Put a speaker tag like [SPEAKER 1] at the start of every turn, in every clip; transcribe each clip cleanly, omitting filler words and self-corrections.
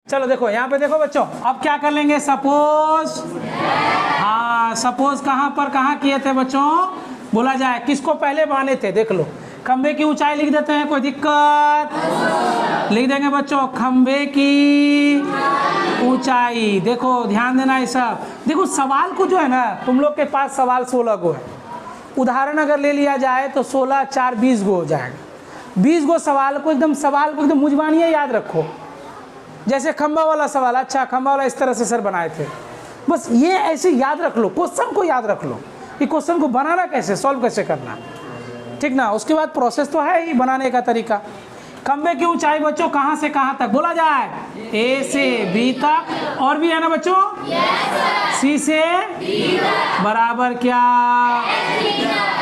[SPEAKER 1] चलो देखो यहाँ पे देखो बच्चों, अब क्या कर लेंगे, सपोज, हाँ सपोज कहाँ पर कहाँ किए थे बच्चों, बोला जाए किसको पहले माने थे, देख लो खंबे की ऊंचाई लिख देते हैं, कोई दिक्कत, लिख देंगे बच्चों खंबे की ऊंचाई। देखो ध्यान देना ये सब, देखो सवाल को जो है ना, तुम लोग के पास सवाल 16 गो है, उदाहरण अगर ले लिया जाए तो 16 4 20 गो हो जाएगा। 20 गो सवाल को एकदम मुझबानिए याद रखो। जैसे खंबा वाला सवाल, अच्छा खंबा वाला इस तरह से सर बनाए थे, बस ये ऐसे याद रख लो, क्वेश्चन को याद रख लो कि क्वेश्चन को बनाना कैसे, सॉल्व कैसे करना, ठीक ना। उसके बाद प्रोसेस तो है ही बनाने का तरीका। खंबे की ऊंचाई बच्चों कहाँ से कहाँ तक, बोला जाए ए से बी तक, और भी है ना बच्चों, सी से बराबर क्या,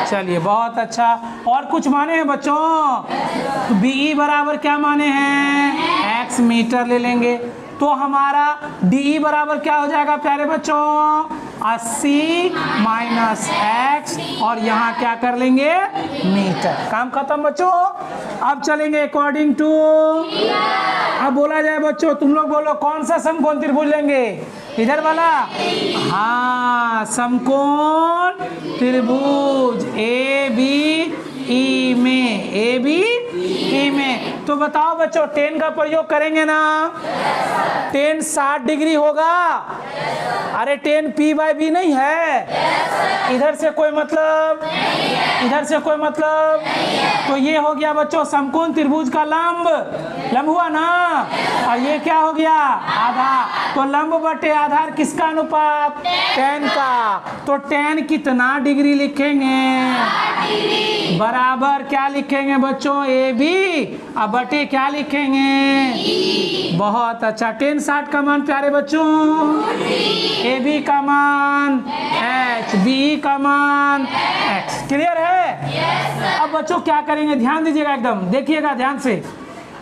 [SPEAKER 1] चलिए बहुत अच्छा। और कुछ माने हैं बच्चों, बी बराबर क्या माने हैं, एक्स मीटर ले लेंगे, तो हमारा डी बराबर क्या हो जाएगा प्यारे बच्चों, 80 माइनस एक्स, और यहाँ क्या कर लेंगे, मीटर। काम खत्म बच्चों। अब चलेंगे अकॉर्डिंग टू, अब बोला जाए बच्चों, तुम लोग बोलो कौन सा समकोण त्रिभुज लेंगे, इधर वाला, हाँ समकोण त्रिभुज ए बी ई में, ए बी ई में। तो बताओ बच्चों टेन का प्रयोग करेंगे ना, टेन 60 डिग्री होगा, अरे टेन पी बाई बी नहीं है, इधर से कोई मतलब, इधर से कोई मतलब, तो ये हो गया बच्चों समकोण त्रिभुज का लंब, लंब हुआ ना, और ये क्या हो गया, आधार। तो लंब बटे आधार किसका अनुपात, टेन का, तो टेन कितना डिग्री लिखेंगे, बराबर क्या लिखेंगे बच्चों, ए बी, अब बटे क्या लिखेंगे, बहुत अच्छा। टेन 60 का मान प्यारे बच्चों, ए बी का मान एच, बी का मान एक्स, क्लियर है। अब बच्चों क्या करेंगे, ध्यान दीजिएगा एकदम, देखिएगा ध्यान से।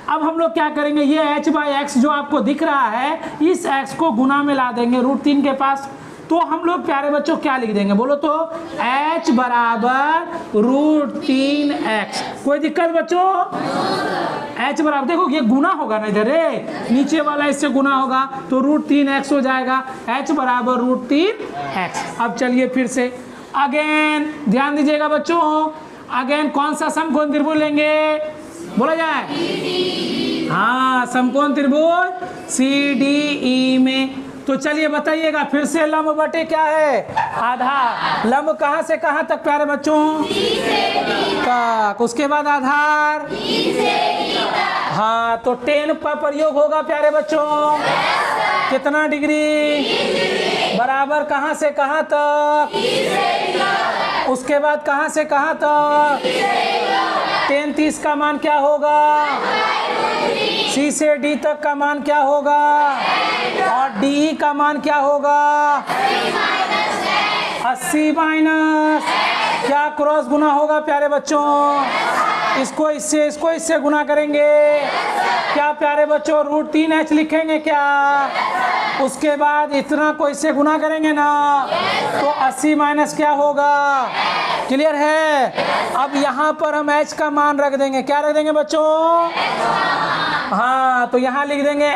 [SPEAKER 1] अब हम लोग क्या करेंगे, ये h बाई एक्स जो आपको दिख रहा है, इस x को गुना में ला देंगे √3 के पास, तो हम लोग प्यारे बच्चों क्या लिख देंगे, बोलो तो h बराबर √3x। कोई दिक्कत बच्चों, h बराबर, देखो ये गुना होगा ना इधर, नीचे वाला इससे गुना होगा तो √3x हो जाएगा, h बराबर √3x। अब चलिए फिर से अगेन ध्यान दीजिएगा बच्चों, अगेन कौन सा समकोण त्रिभुज लेंगे, बोला जाए, हाँ समकोण त्रिभुज सी डी ई में। तो चलिए बताइएगा फिर से, लंब बटे क्या है, आधार, लंब कहाँ से कहाँ तक प्यारे बच्चों, तक, उसके बाद आधार, हाँ तो टेन का प्रयोग होगा प्यारे बच्चों, कितना डिग्री, बराबर कहाँ से कहाँ तक, उसके बाद कहाँ से कहाँ तक, टेन 30 का मान क्या होगा, सी से डी तक का मान क्या होगा, और डी का मान क्या होगा, 80 माइनस क्या, क्रॉस गुना होगा प्यारे बच्चों, इसको इससे गुना करेंगे क्या प्यारे बच्चों, √3h लिखेंगे क्या, उसके बाद इतना को इससे गुना करेंगे ना, तो 80 माइनस क्या होगा, क्लियर है। अब यहाँ पर हम h का मान रख देंगे, क्या रख देंगे बच्चों, हाँ तो यहाँ लिख देंगे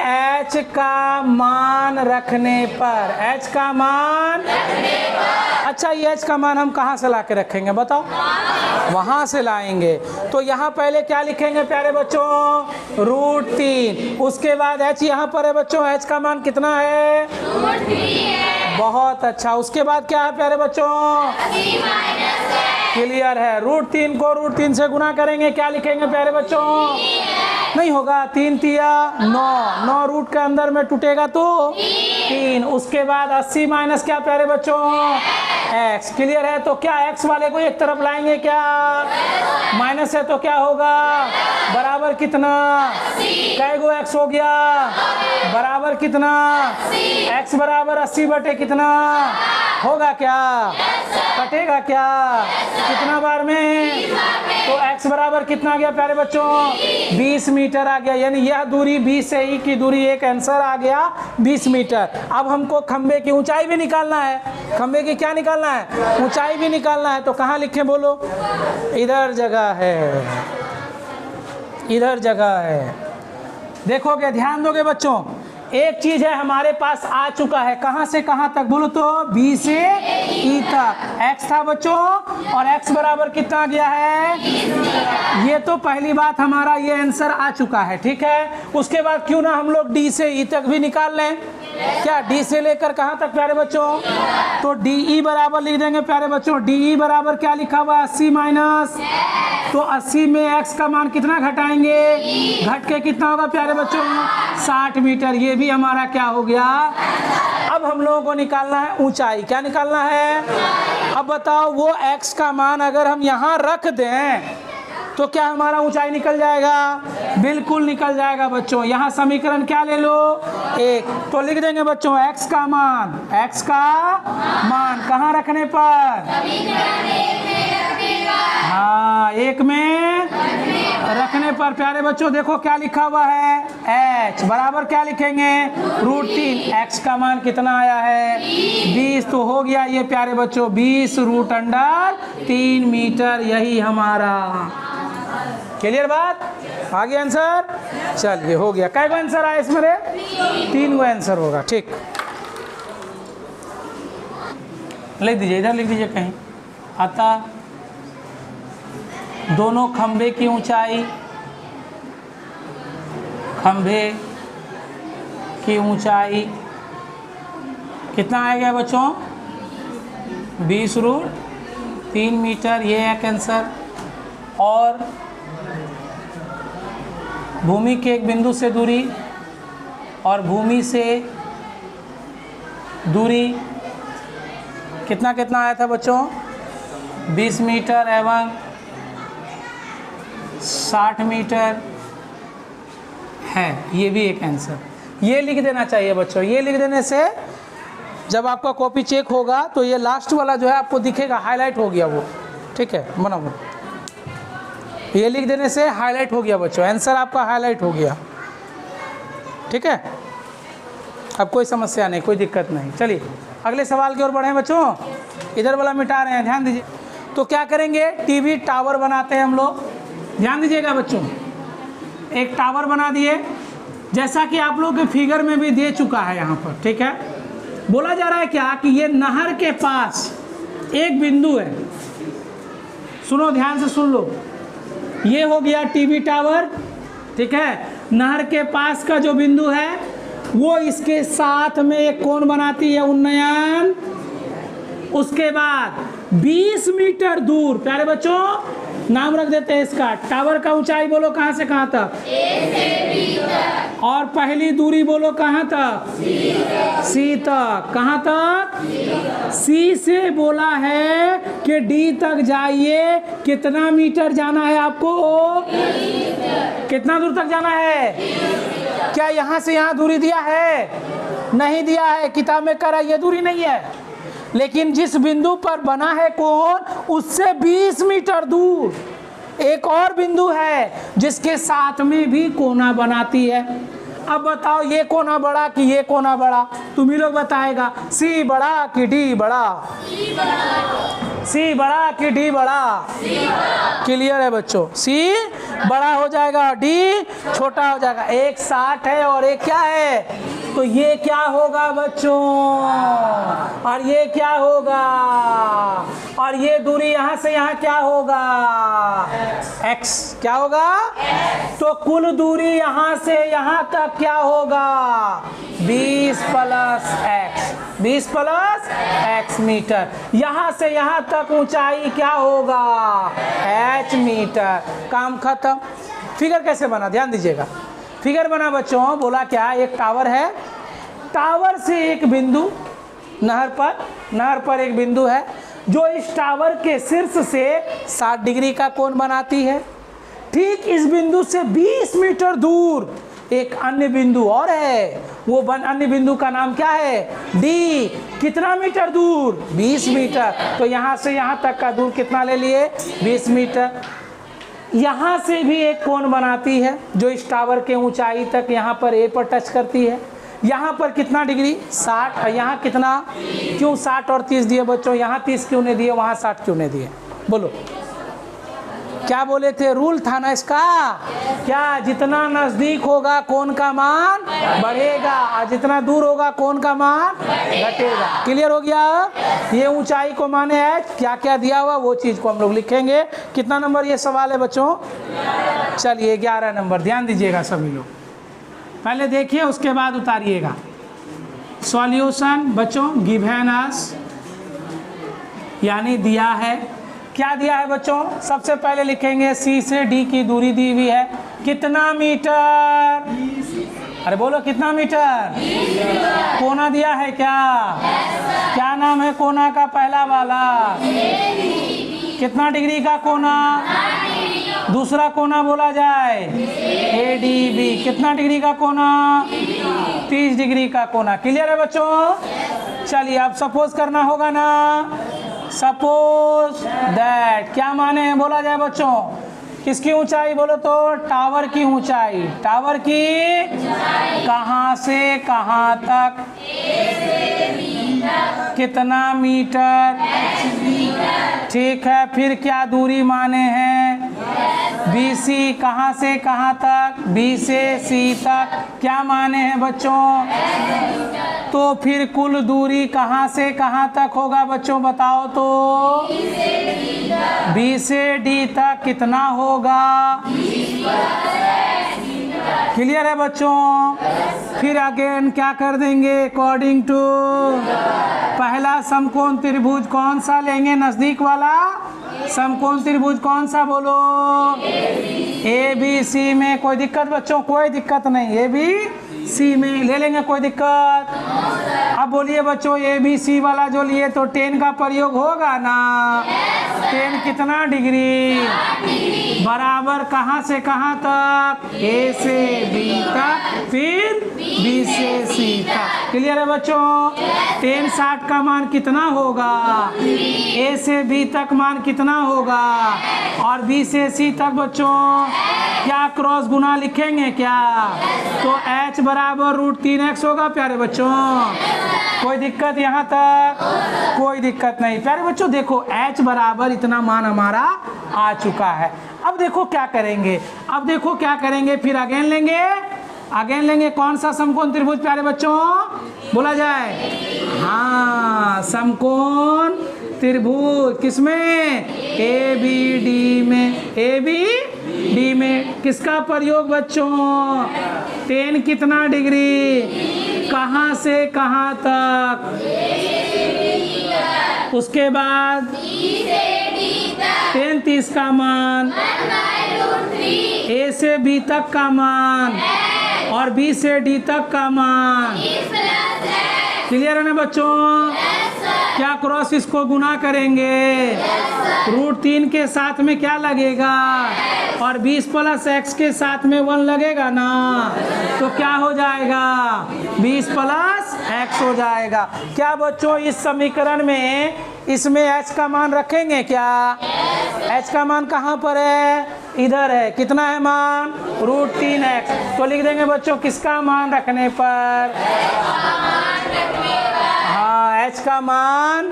[SPEAKER 1] h का मान रखने पर, h का मान रखने पर। अच्छा ये h का मान हम कहाँ से ला के रखेंगे बताओ, वहाँ से लाएंगे, तो यहाँ पहले क्या लिखेंगे प्यारे बच्चों, √3, उसके बाद h यहाँ पर है बच्चों, h का मान कितना है, √3 बहुत अच्छा, उसके बाद क्या है प्यारे बच्चों, क्लियर है, √3 को √3 से गुना करेंगे, क्या लिखेंगे प्यारे बच्चों, नहीं होगा, 3 तिया 9, 9 रूट के अंदर में टूटेगा तो 3, उसके बाद 80 माइनस क्या प्यारे बच्चों, x, क्लियर है। तो क्या x वाले को एक तरफ लाएंगे क्या, माइनस है तो क्या होगा, बराबर कितना, कै गो x हो गया, बराबर कितना, x बराबर 80 बटे कितना होगा, क्या कटेगा क्या, कितना बार में, तो x बराबर कितना आ गया प्यारे बच्चों, 20 मीटर आ गया, यानी यह दूरी 20 से ही की दूरी, एक आंसर आ गया 20 मीटर। अब हमको खंबे की ऊंचाई भी निकालना है, खंबे की क्या निकालना है, ऊंचाई भी निकालना है, तो कहाँ लिखें बोलो, इधर जगह है, इधर जगह है, देखोगे ध्यान दोगे बच्चों, एक चीज है हमारे पास आ चुका है, कहां से कहां तक बोलो तो, बी से ई तक। एक्स था बच्चों, और एक्स बराबर कितना गया है, ये तो पहली बात हमारा ये आंसर आ चुका है, ठीक है। उसके बाद क्यों ना हम लोग डी से ई तक भी निकाल लें, क्या डी से लेकर कहां तक प्यारे बच्चों, तो डी ई बराबर लिख देंगे प्यारे बच्चों। डी ई बराबर क्या लिखा हुआ है, 80 माइनस, तो 80 में एक्स का मान कितना घटाएंगे, घट के कितना होगा प्यारे बच्चों, 60 मीटर। ये भी हमारा क्या हो गया। अब हम लोगों को निकालना है ऊंचाई, क्या निकालना है। अब बताओ वो एक्स का मान अगर हम यहाँ रख दें तो क्या हमारा ऊंचाई निकल जाएगा, बिल्कुल निकल जाएगा बच्चों। यहाँ समीकरण क्या ले लो, एक, तो लिख देंगे बच्चों एक्स का मान, एक्स का मान कहाँ रखने पर, हाँ एक में रखने पर प्यारे बच्चों। देखो क्या लिखा हुआ है, h बराबर क्या लिखेंगे, √3। एक्स का मान कितना आया है, 20, तो हो गया ये प्यारे बच्चों 20 √3 मीटर, यही हमारा। क्लियर बात, आगे आंसर, चलिए हो गया। कै गो आंसर आया इसमें रे, 3 गो आंसर होगा, ठीक। लिख दीजिए, इधर लिख दीजिए कहीं। अतः दोनों खंभे की ऊंचाई, खंभे की ऊंचाई कितना आ गया बच्चों, 20 √3 मीटर, ये एक आंसर। और भूमि के एक बिंदु से दूरी और भूमि से दूरी कितना कितना आया था बच्चों, 20 मीटर एवं 60 मीटर है, ये भी एक आंसर। ये लिख देना चाहिए बच्चों, ये लिख देने से जब आपका कॉपी चेक होगा तो ये लास्ट वाला जो है आपको दिखेगा, हाईलाइट हो गया वो, ठीक है। बनाओ, ये लिख देने से हाईलाइट हो गया बच्चों, आंसर आपका हाईलाइट हो गया, ठीक है। अब कोई समस्या नहीं, कोई दिक्कत नहीं। चलिए अगले सवाल की ओर बढ़ें बच्चों, इधर वाला मिटा रहे हैं, ध्यान दीजिए। तो क्या करेंगे, टीवी टावर बनाते हैं हम लोग, ध्यान दीजिएगा बच्चों। एक टावर बना दिए, जैसा कि आप लोग के फिगर में भी दे चुका है यहाँ पर, ठीक है। बोला जा रहा है क्या कि ये नहर के पास एक बिंदु है, सुनो ध्यान से सुन लो, ये हो गया टीवी टावर, ठीक है। नहर के पास का जो बिंदु है वो इसके साथ में एक कोण बनाती है उन्नयन। उसके बाद 20 मीटर दूर प्यारे बच्चों, नाम रख देते हैं इसका, टावर का ऊंचाई बोलो कहां से कहां तक, A से B तक। और पहली दूरी बोलो कहां तक, C तक। कहां तक, C से बोला है कि D तक जाइए, कितना मीटर जाना है आपको, कितना दूर तक जाना है। क्या यहां से यहां दूरी दिया है, नहीं दिया है, किताब में करा ये दूरी नहीं है, लेकिन जिस बिंदु पर बना है कोण उससे 20 मीटर दूर एक और बिंदु है जिसके साथ में भी कोना बनाती है। अब बताओ ये कोना बड़ा कि ये कोना बड़ा, तुम ही लोग बताएगा, सी बड़ा कि डी बड़ा, सी बड़ा कि डी बड़ा, क्लियर है बच्चों, सी बड़ा हो जाएगा, डी छोटा हो जाएगा। एक 60 है और एक क्या है, तो ये क्या होगा बच्चों, और ये क्या होगा, और ये दूरी यहाँ से यहाँ क्या होगा, x क्या होगा, तो कुल दूरी यहाँ से यहाँ तक क्या होगा, 20 + x, 20 + x मीटर। यहाँ से यहाँ तक ऊंचाई क्या होगा, h मीटर। काम खत्म। फिगर कैसे बना, ध्यान दीजिएगा। फिगर बना बच्चों, बोला क्या, एक टावर है, टावर से एक बिंदु, नहर पर एक बिंदु है जो इस टावर के शीर्ष से 60 डिग्री का कोण बनाती है। ठीक इस बिंदु से 20 मीटर दूर एक अन्य बिंदु और है, वो अन्य बिंदु का नाम क्या है, डी। कितना मीटर दूर, 20 मीटर। तो यहाँ से यहाँ तक का दूर कितना ले लिए, 20 मीटर। यहाँ से भी एक कोण बनाती है जो इस टावर के ऊंचाई तक यहाँ पर ए पर टच करती है। यहाँ पर कितना डिग्री, 60, और यहाँ कितना, क्यों 60 और 30 दिए बच्चों, यहाँ 30 क्यों नहीं दिए, वहाँ 60 क्यों नहीं दिए, बोलो। क्या बोले थे, रूल था ना इसका, क्या जितना नजदीक होगा कोण का मान बढ़ेगा और जितना दूर होगा कोण का मान घटेगा। क्लियर हो गया। ये ऊंचाई को माने है, क्या क्या दिया हुआ वो चीज को हम लोग लिखेंगे। कितना नंबर ये सवाल है बच्चों? चलिए 11 नंबर। ध्यान दीजिएगा सभी लोग, पहले देखिए उसके बाद उतारिएगा। सॉल्यूशन बच्चों गिवन अस यानी दिया है। क्या दिया है बच्चों? सबसे पहले लिखेंगे सी से डी की दूरी दी हुई है, कितना मीटर? अरे बोलो कितना मीटर? कोना दिया है क्या? क्या नाम है कोना का पहला वाला? कितना डिग्री का कोना? दूसरा कोना बोला जाए ADB। कितना डिग्री का कोना? 30 डिग्री का कोना। क्लियर है बच्चों? चलिए अब सपोज करना होगा ना। सपोज दैट क्या माने हैं बोला जाए बच्चों? किसकी ऊंचाई बोलो तो? टावर की ऊंचाई। टावर की कहाँ से कहाँ तक? कितना मीटर? ठीक है, फिर क्या दूरी माने हैं? BC। कहाँ से कहाँ तक? B से C तक। क्या माने हैं बच्चों? तो फिर कुल दूरी कहाँ से कहाँ तक होगा बच्चों बताओ तो? B से D तक कितना होगा? क्लियर है बच्चों? फिर अगेन क्या कर देंगे? अकॉर्डिंग टू पहला समकोण त्रिभुज कौन सा लेंगे? नजदीक वाला समकोण त्रिभुज कौन सा बोलो? ABC में। कोई दिक्कत बच्चों? कोई दिक्कत नहीं, ABC में ले लेंगे, कोई दिक्कत? अब बोलिए बच्चों ABC वाला जो लिए तो 10 का प्रयोग होगा ना? 10 कितना डिग्री? बराबर कहाँ से कहाँ तक? A से B तक, फिर B से C तक। क्लियर है बच्चों? 10 60 का मान कितना होगा? A से B तक मान कितना होगा? और B से C तक बच्चों क्या क्रॉस गुना लिखेंगे क्या? तो H बराबर √3x होगा प्यारे बच्चों। कोई दिक्कत यहाँ तक? कोई दिक्कत नहीं प्यारे बच्चों। देखो H बराबर इतना मान हमारा आ चुका है। अब देखो क्या करेंगे, अब देखो क्या करेंगे, फिर अगेन लेंगे। अगेन लेंगे कौन सा समकोण त्रिभुज प्यारे बच्चों बोला जाए? हाँ, समकोण त्रिभुज। किसमें? ABD में। ABD में किसका प्रयोग बच्चों? 10 कितना डिग्री? कहाँ से कहाँ तक? उसके बाद 10 30 का मान, A से B तक का मान और B से D तक का मान। क्लियर है ना बच्चों? क्या क्रॉस इसको गुना करेंगे? √3 के साथ में क्या लगेगा? और 20 + x के साथ में 1 लगेगा ना? तो क्या हो जाएगा? 20 + x हो जाएगा। क्या बच्चों इस समीकरण में इसमें h का मान रखेंगे क्या? h का मान कहाँ पर है? इधर है। कितना है मान? √3x। तो लिख देंगे बच्चों किसका मान रखने पर? हाँ, h का मान।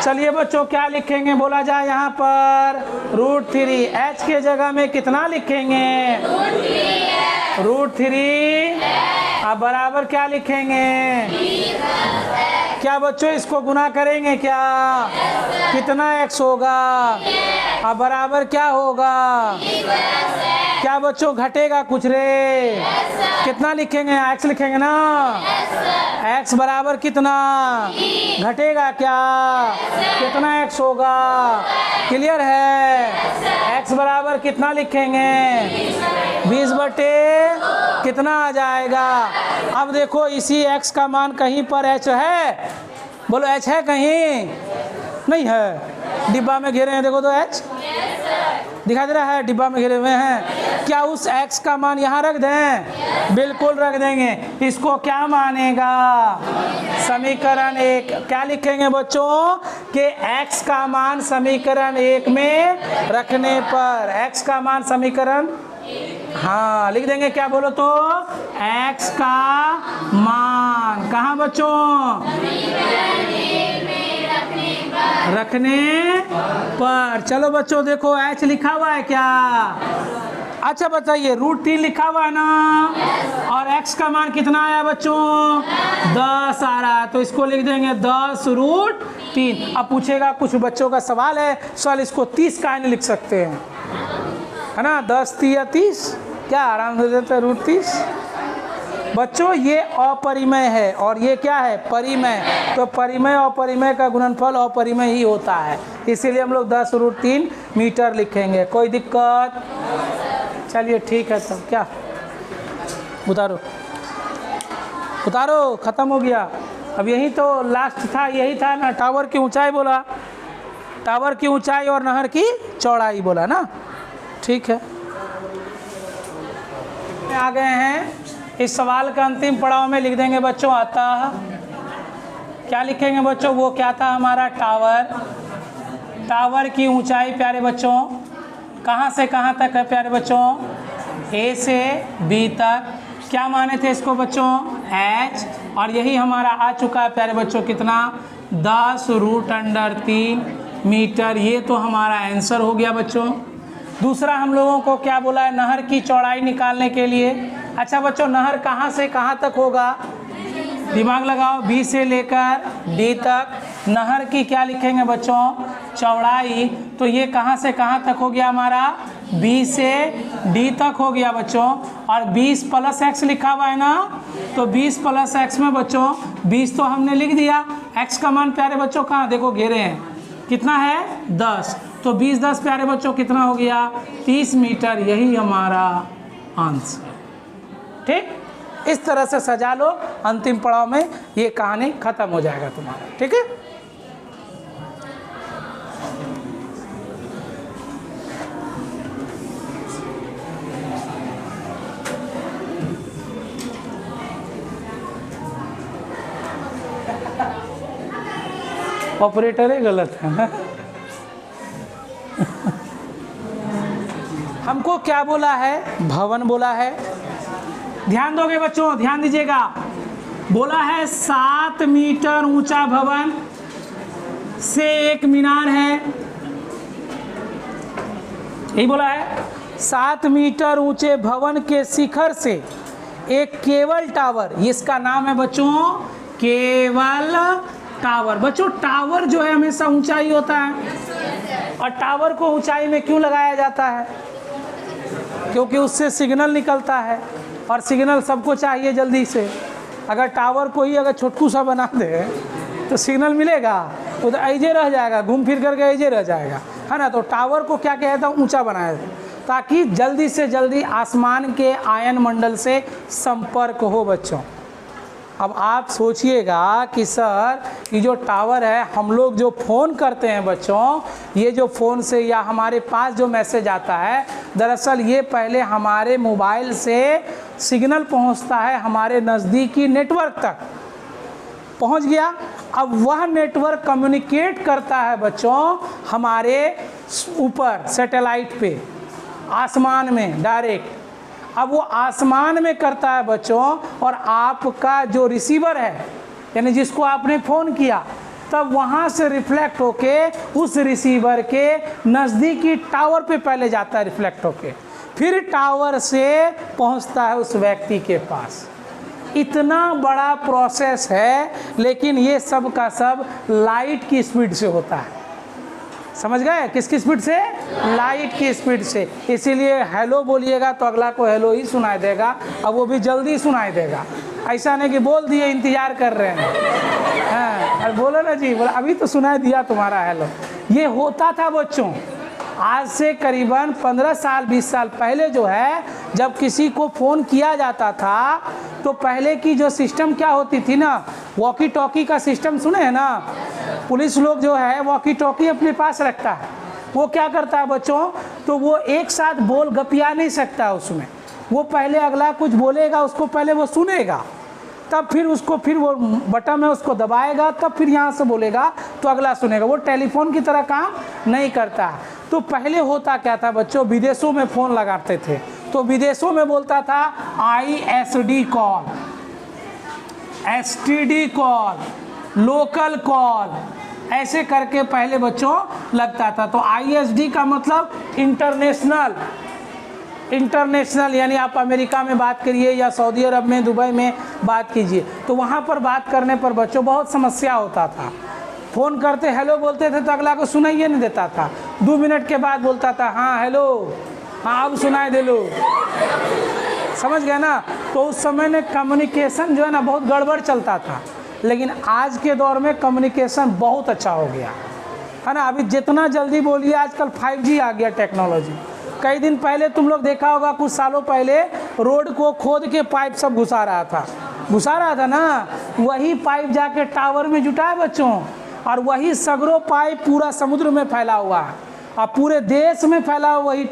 [SPEAKER 1] चलिए बच्चों क्या लिखेंगे बोला जाए यहाँ पर? √3। h के जगह में कितना लिखेंगे? √3। अब बराबर क्या लिखेंगे? क्या बच्चों इसको गुना करेंगे क्या? कितना x होगा? अब बराबर क्या होगा? क्या बच्चों घटेगा कुछ रे? कितना लिखेंगे? x लिखेंगे ना? x बराबर कितना? घटेगा क्या? कितना x होगा? क्लियर है? x बराबर कितना लिखेंगे? 20/, कितना आ जाएगा? अब देखो इसी x का मान कहीं पर h है? बोलो h है कहीं? नहीं है। डिब्बा में घेरे हैं, देखो तो h दिखाई दे रहा है, डिब्बा में घेरे हुए हैं। क्या उस x का मान यहाँ रख दें? बिल्कुल रख देंगे। इसको क्या मानेगा? समीकरण 1। क्या लिखेंगे बच्चों कि x का मान समीकरण 1 में रखने पर, x का मान समीकरण, हाँ लिख देंगे। क्या बोलो तो? x का मान कहाँ बच्चों? रखने पर। चलो बच्चों देखो एच लिखा हुआ है क्या? अच्छा बताइए √3 लिखा हुआ है ना, और x का मान कितना आया बच्चों? 10 आ रहा है, तो इसको लिख देंगे 10√3। अब पूछेगा कुछ बच्चों का सवाल है, सवाल इसको 30 का नहीं लिख सकते हैं, है ना? 10 या 30 क्या आराम से देते हैं √30। बच्चों ये अपरिमेय है और ये क्या है? परिमेय। तो परिमेय और परिमेय का गुणनफल अपरिमेय ही होता है, इसीलिए हम लोग 10√3 मीटर लिखेंगे। कोई दिक्कत? चलिए ठीक है, तब क्या उतारो उतारो, ख़त्म हो गया। अब यही तो लास्ट था, यही था ना, टावर की ऊंचाई बोला, टावर की ऊंचाई और नहर की चौड़ाई बोला ना, ठीक है। आ गए हैं इस सवाल का अंतिम पड़ाव में, लिख देंगे बच्चों अतः, क्या लिखेंगे बच्चों? वो क्या था हमारा? टावर। टावर की ऊंचाई प्यारे बच्चों कहाँ से कहाँ तक है प्यारे बच्चों? ए से बी तक। क्या माने थे इसको बच्चों? h, और यही हमारा आ चुका है प्यारे बच्चों कितना? 10√3 मीटर। ये तो हमारा आंसर हो गया बच्चों। दूसरा हम लोगों को क्या बोला है? नहर की चौड़ाई निकालने के लिए। अच्छा बच्चों नहर कहाँ से कहाँ तक होगा? दिमाग लगाओ, बी से लेकर डी तक। नहर की क्या लिखेंगे बच्चों? चौड़ाई। तो ये कहाँ से कहाँ तक हो गया हमारा? बी से डी तक हो गया बच्चों। और 20 + x लिखा हुआ है ना, तो 20 + x में बच्चों 20 तो हमने लिख दिया। x का मान प्यारे बच्चों कहाँ देखो घेरे हैं, कितना है? 10। तो 20 10 प्यारे बच्चों कितना हो गया? 30 मीटर। यही हमारा आंसर। ठीक, इस तरह से सजा लो, अंतिम पड़ाव में ये कहानी खत्म हो जाएगा तुम्हारा, ठीक है। ऑपरेटर ही गलत है ना। हमको क्या बोला है? भवन बोला है। ध्यान दोगे बच्चों, ध्यान दीजिएगा। बोला है 7 मीटर ऊंचा भवन से एक मीनार है, यही बोला है। 7 मीटर ऊंचे भवन के शिखर से एक केबल टावर, इसका नाम है बच्चों केबल टावर। बच्चों टावर जो है हमेशा ऊंचाई होता है, और टावर को ऊंचाई में क्यों लगाया जाता है? क्योंकि उससे सिग्नल निकलता है, और सिग्नल सबको चाहिए जल्दी से। अगर टावर को ही अगर छोटकू सा बना दे तो सिग्नल मिलेगा? वो तो ऐजे रह जाएगा, घूम फिर करके ऐजे रह जाएगा, है ना। तो टावर को क्या कहता है? ऊंचा बनाया, ताकि जल्दी से जल्दी आसमान के आयन मंडल से संपर्क हो बच्चों। अब आप सोचिएगा कि सर ये जो टावर है, हम लोग जो फ़ोन करते हैं बच्चों, ये जो फ़ोन से या हमारे पास जो मैसेज आता है, दरअसल ये पहले हमारे मोबाइल से सिग्नल पहुंचता है हमारे नज़दीकी नेटवर्क तक पहुंच गया। अब वह नेटवर्क कम्युनिकेट करता है बच्चों हमारे ऊपर सैटेलाइट पे, आसमान में डायरेक्ट। अब वो आसमान में करता है बच्चों, और आपका जो रिसीवर है, यानी जिसको आपने फ़ोन किया, तब वहाँ से रिफ्लेक्ट होके उस रिसीवर के नज़दीकी टावर पे पहले जाता है, रिफ्लेक्ट होके फिर टावर से पहुँचता है उस व्यक्ति के पास। इतना बड़ा प्रोसेस है, लेकिन ये सब का सब लाइट की स्पीड से होता है। समझ गए? किसकी स्पीड से? लाइट की स्पीड से। इसीलिए हेलो बोलिएगा तो अगला को हेलो ही सुनाई देगा, अब वो भी जल्दी सुनाई देगा। ऐसा नहीं कि बोल दिए इंतजार कर रहे हैं, हाँ अरे बोलो ना जी, बोला अभी तो सुनाई दिया तुम्हारा हेलो। ये होता था बच्चों आज से करीबन 15 साल 20 साल पहले जो है, जब किसी को फ़ोन किया जाता था तो पहले की जो सिस्टम क्या होती थी ना, वॉकी टॉकी का सिस्टम सुने हैं ना। पुलिस लोग जो है वॉकी टॉकी अपने पास रखता है। वो क्या करता है बच्चों, तो वो एक साथ बोल गपिया नहीं सकता उसमें। वो पहले अगला कुछ बोलेगा, उसको पहले वो सुनेगा, तब फिर उसको फिर वो बटन है उसको दबाएगा, तब फिर यहाँ से बोलेगा तो अगला सुनेगा। वो टेलीफोन की तरह काम नहीं करता। तो पहले होता क्या था बच्चों, विदेशों में फ़ोन लगाते थे तो विदेशों में बोलता था ISD call, STD call, local call, ऐसे करके पहले बच्चों लगता था। तो ISD का मतलब इंटरनेशनल, इंटरनेशनल यानी आप अमेरिका में बात करिए या सऊदी अरब में, दुबई में बात कीजिए, तो वहाँ पर बात करने पर बच्चों बहुत समस्या होता था। फ़ोन करते हेलो बोलते थे तो अगला को सुनाइए नहीं देता था, 2 मिनट के बाद बोलता था हाँ हेलो, हाँ अब सुनाई दे लो, समझ गए ना। तो उस समय में कम्युनिकेशन जो है ना बहुत गड़बड़ चलता था, लेकिन आज के दौर में कम्युनिकेशन बहुत अच्छा हो गया है ना। अभी जितना जल्दी बोलिए, आजकल 5G आ गया टेक्नोलॉजी। कई दिन पहले तुम लोग देखा होगा, कुछ सालों पहले रोड को खोद के पाइप सब घुसा रहा था ना, वही पाइप जाके टावर में जुटा है बच्चों, और वही सगरो पाइप पूरा समुद्र में फैला हुआ है और पूरे देश में फैला हुआ, वही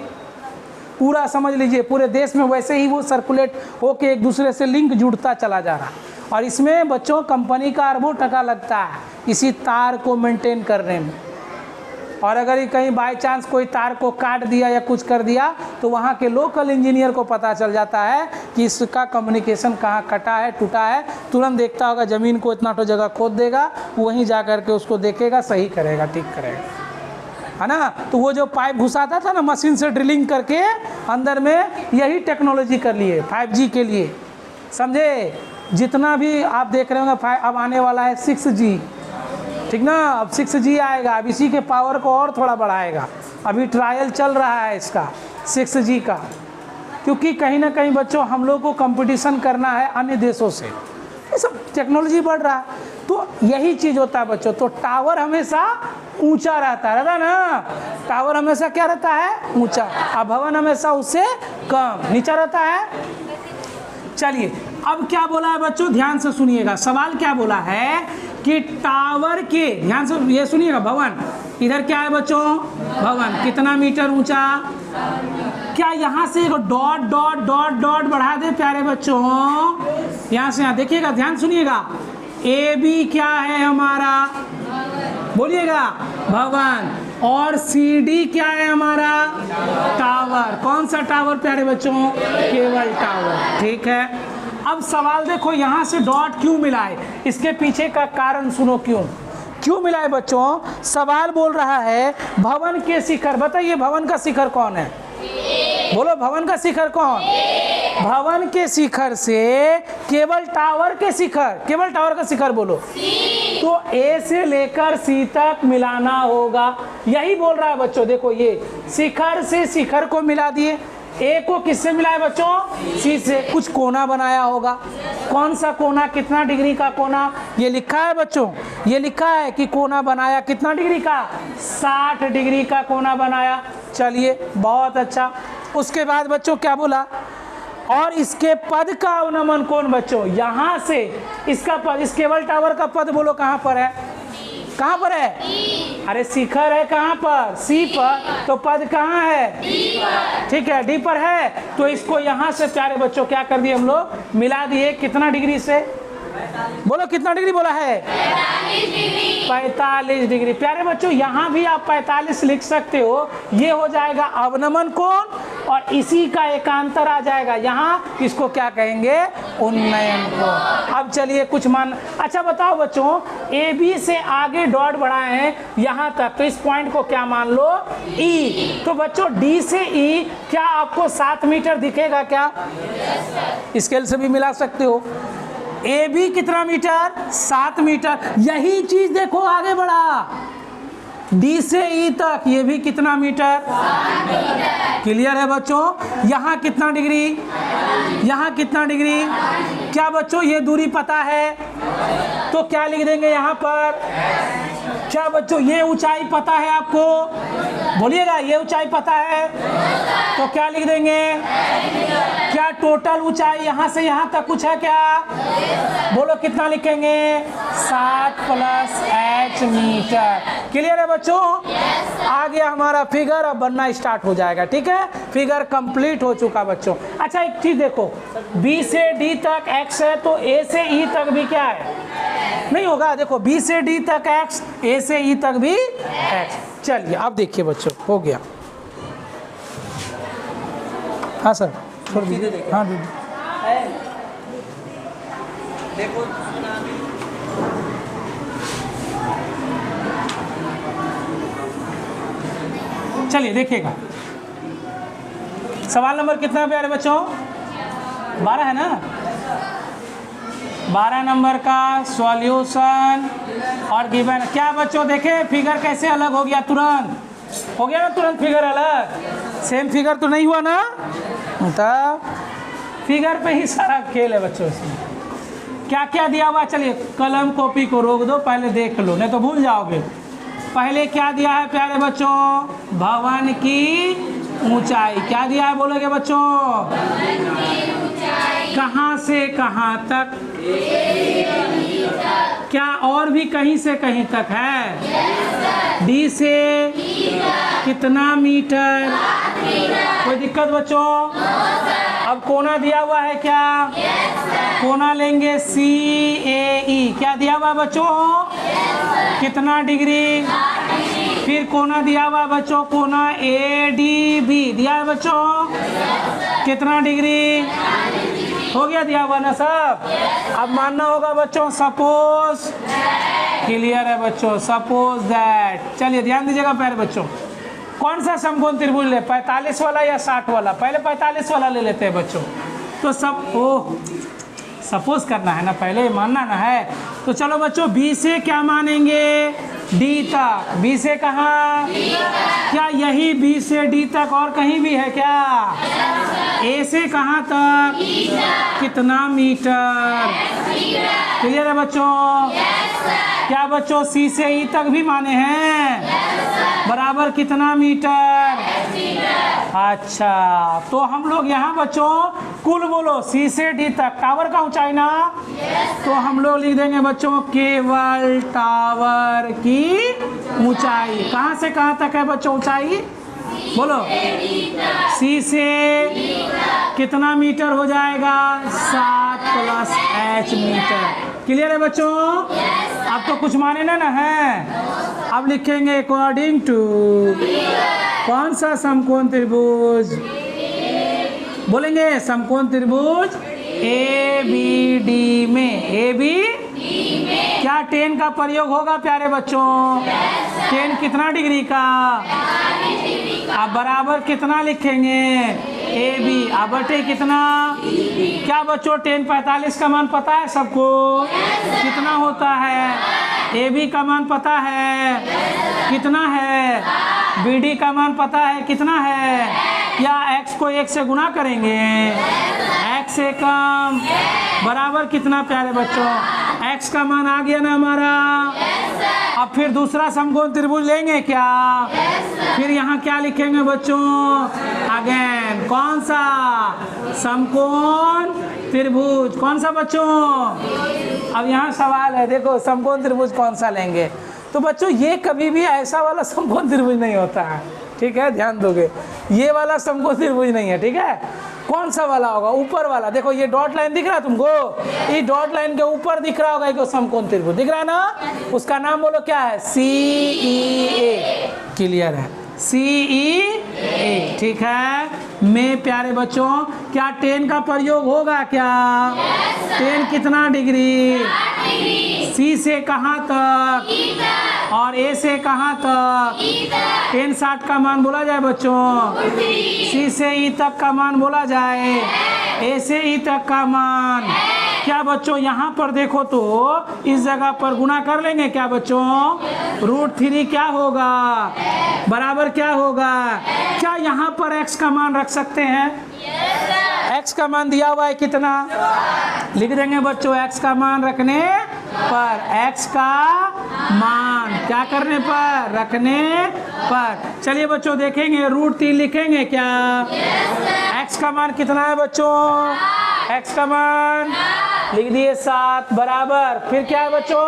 [SPEAKER 1] पूरा समझ लीजिए पूरे देश में वैसे ही वो सर्कुलेट होके एक दूसरे से लिंक जुड़ता चला जा रहा। और इसमें बच्चों कंपनी का अरबों टका लगता है इसी तार को मेंटेन करने में। और अगर ये कहीं बाई चांस कोई तार को काट दिया या कुछ कर दिया तो वहाँ के लोकल इंजीनियर को पता चल जाता है कि इसका कम्युनिकेशन कहाँ कटा है, टूटा है। तुरंत देखता होगा, ज़मीन को इतना तो जगह खोद देगा, वहीं जा कर के उसको देखेगा, सही करेगा, ठीक करेगा, है ना। तो वो जो पाइप घुसाता था ना मशीन से ड्रिलिंग करके अंदर में, यही टेक्नोलॉजी कर लिए 5G के लिए, समझे। जितना भी आप देख रहे होंगे अब आने वाला है 6G, ठीक ना। अब 6G आएगा, अब इसी के पावर को और थोड़ा बढ़ाएगा। अभी ट्रायल चल रहा है इसका 6G का, क्योंकि कहीं ना कहीं बच्चों हम लोग को कंपटीशन करना है अन्य देशों से, ये सब टेक्नोलॉजी बढ़ रहा है। तो यही चीज़ होता है बच्चों। तो टावर हमेशा ऊंचा रहता है ना, टावर हमेशा क्या रहता है, ऊंचा, और भवन हमेशा उससे कम नीचा रहता है। चलिए अब क्या बोला है बच्चों, ध्यान से सुनिएगा। सवाल क्या बोला है कि टावर के, ध्यान से ये सुनिएगा, भवन, इधर क्या है बच्चों, भवन कितना मीटर ऊंचा। क्या यहाँ से डॉट डॉट डॉट डॉट बढ़ा दे प्यारे बच्चों, यहाँ से यहाँ देखिएगा, ध्यान सुनिएगा। AB क्या है हमारा, बोलिएगा, भवन, और CD क्या है हमारा, टावर। कौन सा टावर प्यारे बच्चों, केबल टावर, ठीक है। अब सवाल देखो, यहाँ से डॉट क्यों मिला है, इसके पीछे का कारण सुनो, क्यों मिला है बच्चों। सवाल बोल रहा है भवन के शिखर, बताइए भवन का शिखर कौन है, बोलो भवन का शिखर कौन, भवन के शिखर से केबल टावर के शिखर, केबल टावर का शिखर बोलो, तो A से लेकर C तक मिलाना होगा, यही बोल रहा है बच्चों। देखो ये शिखर से शिखर को मिला दिए, A को किससे मिला है बच्चों, C से। कुछ कोना बनाया होगा, कौन सा कोना, कितना डिग्री का कोना, ये लिखा है बच्चों, ये लिखा है कि कोना बनाया कितना डिग्री का, 60 डिग्री का कोना बनाया। चलिए बहुत अच्छा। उसके बाद बच्चों क्या बोला, और इसके पद का अवनमन कोण बच्चों, यहाँ से इसका पद, इस केबल टावर का पद बोलो कहाँ पर है, कहाँ पर है, अरे शिखर है कहाँ पर, C पर, तो पद कहाँ है, D पर, ठीक है, D पर है। तो इसको यहाँ से प्यारे बच्चों क्या कर दिए हम लोग, मिला दिए, कितना डिग्री से, बोलो कितना डिग्री बोला है, 45 डिग्री। प्यारे बच्चों यहाँ भी आप 45 लिख सकते हो, ये हो जाएगा अवनमन कोण, और इसी का एकांतर आ जाएगा यहाँ, इसको क्या कहेंगे, उन्नयन कोण। अब चलिए कुछ मान, अच्छा बताओ बच्चों, AB से आगे डॉट बढ़ाए हैं यहाँ तक, तो इस पॉइंट को क्या मान लो, E। तो बच्चों D से E क्या आपको 7 मीटर दिखेगा क्या, स्केल से भी मिला सकते हो। AB कितना मीटर, 7 मीटर। यही चीज देखो आगे बढ़ा, D से E तक, ये भी कितना मीटर, 7 मीटर। क्लियर है बच्चों। यहाँ कितना डिग्री, यहाँ कितना डिग्री, क्या बच्चों ये दूरी पता है, तो क्या लिख देंगे यहाँ पर, क्या बच्चों ये ऊंचाई पता है आपको, बोलिएगा ये ऊंचाई पता है, तो क्या लिख देंगे, क्या टोटल ऊंचाई यहाँ से यहाँ तक कुछ है क्या, बोलो कितना लिखेंगे, 7 + h मीटर। क्लियर है बच्चों, आ गया हमारा फिगर, अब बनना स्टार्ट हो जाएगा, ठीक है। फिगर कंप्लीट हो चुका बच्चों। अच्छा एक चीज देखो, B से D तक x है, तो A से E तक भी क्या है, नहीं होगा, देखो B से D तक x, A से E तक भी x। चलिए अब देखिए बच्चों, हो गया, हाँ सर छोड़ दीजिए, हाँ देखो चलिए देखिएगा, सवाल नंबर कितना प्यारे बच्चों? 12 है ना? 12 नंबर का सॉल्यूशन और गिवन क्या बच्चों? देखें फिगर कैसे अलग हो गया, तुरंत हो गया ना, तुरंत फिगर अलग। सेम फिगर तो नहीं हुआ ना? तब फिगर पे ही सारा खेल है बच्चों। इसमें क्या क्या दिया हुआ? चलिए कलम कॉपी को रोक दो, पहले देख लो नहीं तो भूल जाओगे। पहले क्या दिया है प्यारे बच्चों? भवन की ऊंचाई। क्या दिया है बोलोगे बच्चों? कहाँ से कहाँ तक? क्या और भी कहीं से कहीं तक है? डी से कितना मीटर? कोई दिक्कत बच्चों? अब कोना दिया हुआ है क्या? कोना लेंगे CAE। क्या दिया हुआ है बच्चों? कितना डिग्री? फिर कोना दिया हुआ है बच्चों, कोना ADB दिया है बच्चों, कितना डिग्री? हो गया दिया हुआ ना सब। अब मानना होगा बच्चों सपोज, क्लियर है बच्चों, सपोज दैट। चलिए ध्यान दीजिएगा प्यारे बच्चों, कौन सा समकोण त्रिभुज ले, 45 वाला या 60 वाला? पहले 45 वाला ले लेते हैं बच्चों। तो सब ओह सपोज करना है ना, पहले मानना ना है। तो चलो बच्चों B से क्या मानेंगे? D तक। B से कहाँ? क्या यही B से D तक और कहीं भी है क्या? A से कहाँ तक? कितना मीटर? क्लियर है बच्चों? क्या बच्चों C से E तक भी माने हैं? बराबर कितना मीटर? अच्छा, तो हम लोग यहाँ बच्चों कुल बोलो C से D तक टावर का ऊंचाई ना, तो हम लोग लिख देंगे बच्चों केवल टावर की ऊंचाई। कहाँ से कहाँ तक है बच्चों ऊंचाई? बोलो C से कितना मीटर हो जाएगा? 7 + h मीटर। क्लियर है बच्चों? अब तो कुछ माने ना है। अब लिखेंगे अकॉर्डिंग टू कौन सा समकोण त्रिभुज? बोलेंगे समकोण त्रिभुज ABD में। AB क्या 10 का प्रयोग होगा प्यारे बच्चों? 10 कितना डिग्री का? अब बराबर कितना लिखेंगे? AB। अब बटे कितना? क्या बच्चों 10 45 का मान पता है सबको? कितना होता है? AB का मान पता है कितना है? BD का मान पता है कितना है? या x को 1 से गुना करेंगे? x से कम बराबर कितना प्यारे बच्चों? x का मान आ गया ना हमारा। अब फिर दूसरा समकोण त्रिभुज लेंगे क्या? फिर यहाँ क्या लिखेंगे बच्चों? अगेन कौन सा समकोण त्रिभुज? कौन सा बच्चों? अब यहाँ सवाल है, देखो समकोण त्रिभुज कौन सा लेंगे? तो बच्चों ये कभी भी ऐसा वाला समकोण त्रिभुज नहीं होता है, ठीक है, ध्यान दोगे। ये वाला समकोण त्रिभुज नहीं है, ठीक है। कौन सा वाला होगा? ऊपर वाला। देखो ये डॉट लाइन दिख रहा है तुमको, ये डॉट लाइन के ऊपर दिख रहा होगा एक समकोण त्रिभुज, दिख रहा है ना? उसका नाम बोलो क्या है? CEA। क्लियर है? CEA, ठीक है। में प्यारे बच्चों क्या 10 का प्रयोग होगा क्या? 10 कितना डिग्री? C से कहाँ तक और A से कहाँ तक? 10 60 का मान बोला जाए बच्चों, C से E तक का मान बोला जाए, A से E तक का मान। क्या बच्चों यहाँ पर देखो तो इस जगह पर गुणा कर लेंगे क्या बच्चों? √3 क्या होगा? बराबर क्या होगा? क्या यहाँ पर x का मान रख सकते हैं? x का मान दिया हुआ है कितना? लिख देंगे बच्चों x का मान रखने पर, x का मान क्या करने पर? रखने पर। चलिए बच्चों देखेंगे √3 लिखेंगे क्या? x का मान कितना है बच्चों? x का मान लिख दिए 7 बराबर, फिर क्या है बच्चों?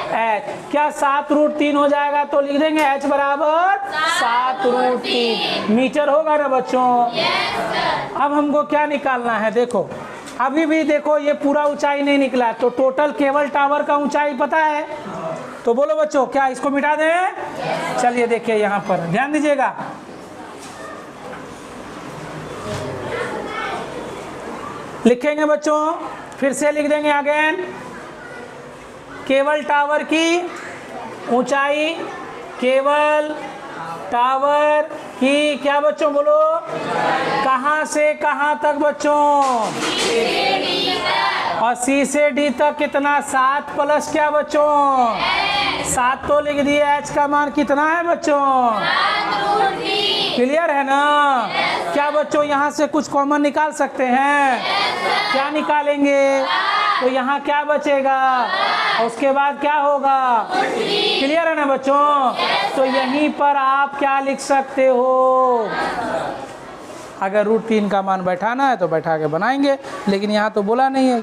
[SPEAKER 1] h। क्या 7√3 हो जाएगा? तो लिख देंगे h बराबर 7√3 मीटर होगा ना बच्चों। अब हमको क्या निकालना है? देखो अभी भी देखो ये पूरा ऊंचाई नहीं निकला, तो टोटल केवल टावर का ऊंचाई पता है? तो बोलो बच्चों क्या इसको मिटा दें? चलिए देखिए यहाँ पर ध्यान दीजिएगा, लिखेंगे बच्चों, फिर से लिख देंगे अगेन, केवल टावर की ऊंचाई, केवल टावर की क्या बच्चों बोलो, कहाँ से कहाँ तक बच्चों, और सी से डी तक कितना, 7 प्लस क्या बच्चों, 7 तो लिख दिए। एच का मान कितना है बच्चों, क्लियर है ना। क्या बच्चों यहाँ से कुछ कॉमन निकाल सकते हैं, क्या निकालेंगे, तो यहाँ क्या बचेगा, और उसके बाद क्या होगा, क्लियर है ना बच्चों। तो यहीं पर आप क्या लिख सकते हो, अगर √3 का मान बैठाना है तो बैठा के बनाएंगे, लेकिन यहाँ तो बोला नहीं है।